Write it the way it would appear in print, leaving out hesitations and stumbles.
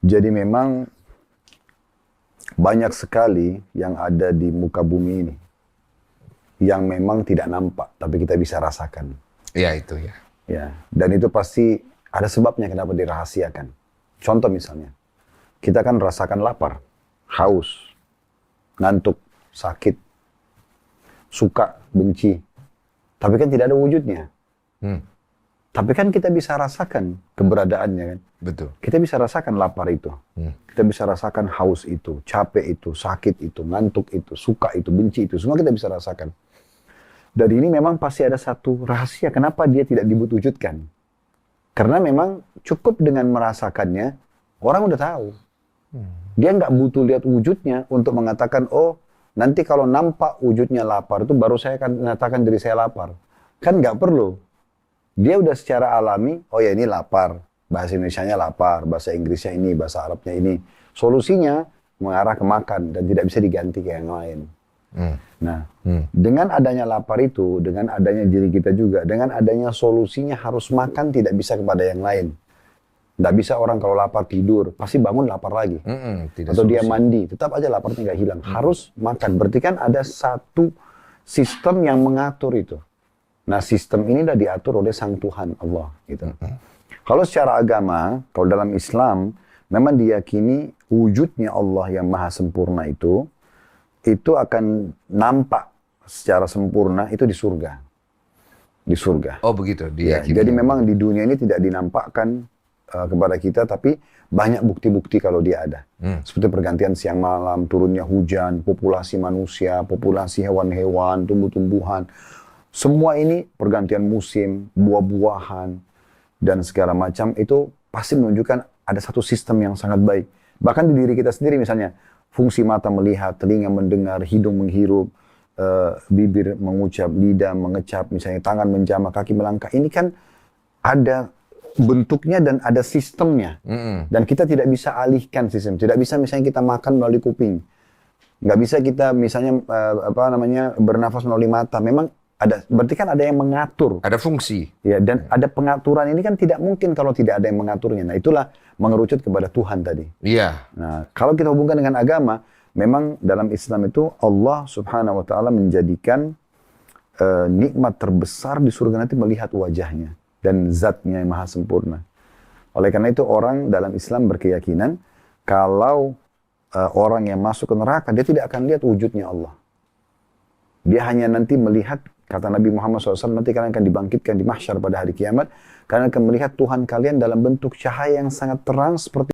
Jadi memang banyak sekali yang ada di muka bumi ini yang memang tidak nampak, tapi kita bisa rasakan. Ya itu ya. Ya, dan itu pasti ada sebabnya kenapa dirahasiakan. Contoh misalnya, kita kan rasakan lapar, haus, ngantuk, sakit, suka, benci. Tapi kan tidak ada wujudnya. Hmm, Tapi kan kita bisa rasakan keberadaannya kan. betul. Kita bisa rasakan lapar itu. Kita bisa rasakan haus itu, capek itu, sakit itu, ngantuk itu, suka itu, benci itu. Semua kita bisa rasakan. Dari ini memang pasti ada satu rahasia kenapa dia tidak diwujudkan. Karena memang cukup dengan merasakannya, orang udah tahu. Dia nggak butuh lihat wujudnya untuk mengatakan, oh nanti kalau nampak wujudnya lapar itu baru saya akan mengatakan diri saya lapar. Kan nggak perlu. Dia udah secara alami, oh ya ini lapar. Bahasa Indonesianya lapar, bahasa Inggrisnya ini, bahasa Arabnya ini. Solusinya mengarah ke makan dan tidak bisa diganti ke yang lain. Nah, dengan adanya lapar itu, dengan adanya diri kita juga, dengan adanya solusinya harus makan tidak bisa kepada yang lain. Nggak bisa orang kalau lapar tidur, pasti bangun lapar lagi. Tidak Atau dia solusi. mandi, tetap aja laparnya nggak hilang. Harus makan. Berarti kan ada satu sistem yang mengatur itu. Nah, sistem ini udah diatur oleh Sang Tuhan Allah. Gitu. Kalau secara agama, kalau dalam Islam, memang diyakini wujudnya Allah yang maha sempurna itu akan nampak secara sempurna itu di surga. Di surga. Oh begitu, Ya, diyakini. jadi memang di dunia ini tidak dinampakkan kepada kita, tapi banyak bukti-bukti kalau dia ada. Seperti pergantian siang malam, turunnya hujan, populasi manusia, populasi hewan-hewan, tumbuh-tumbuhan. Semua ini pergantian musim, buah-buahan, dan segala macam itu pasti menunjukkan ada satu sistem yang sangat baik. Bahkan di diri kita sendiri misalnya, fungsi mata melihat, telinga mendengar, hidung menghirup, bibir mengucap, lidah mengecap, misalnya tangan menjamah, kaki melangkah. Ini kan ada bentuknya dan ada sistemnya. Dan kita tidak bisa alihkan sistem. Tidak bisa misalnya kita makan melalui kuping. Nggak bisa kita misalnya bernafas melalui mata. Memang ada, berarti kan ada yang mengatur. Ada fungsi. Ya, dan ada pengaturan ini kan tidak mungkin kalau tidak ada yang mengaturnya. Nah, itulah mengerucut kepada Tuhan tadi. Iya. Nah, kalau kita hubungkan dengan agama, memang dalam Islam itu Allah Subhanahu wa taala menjadikan nikmat terbesar di surga nanti melihat wajahnya dan zatnya yang maha sempurna. Oleh karena itu orang dalam Islam berkeyakinan kalau orang yang masuk ke neraka dia tidak akan lihat wujudnya Allah. Dia hanya nanti melihat, kata Nabi Muhammad SAW, nanti kalian akan dibangkitkan di mahsyar pada hari kiamat. Kalian akan melihat Tuhan kalian dalam bentuk cahaya yang sangat terang seperti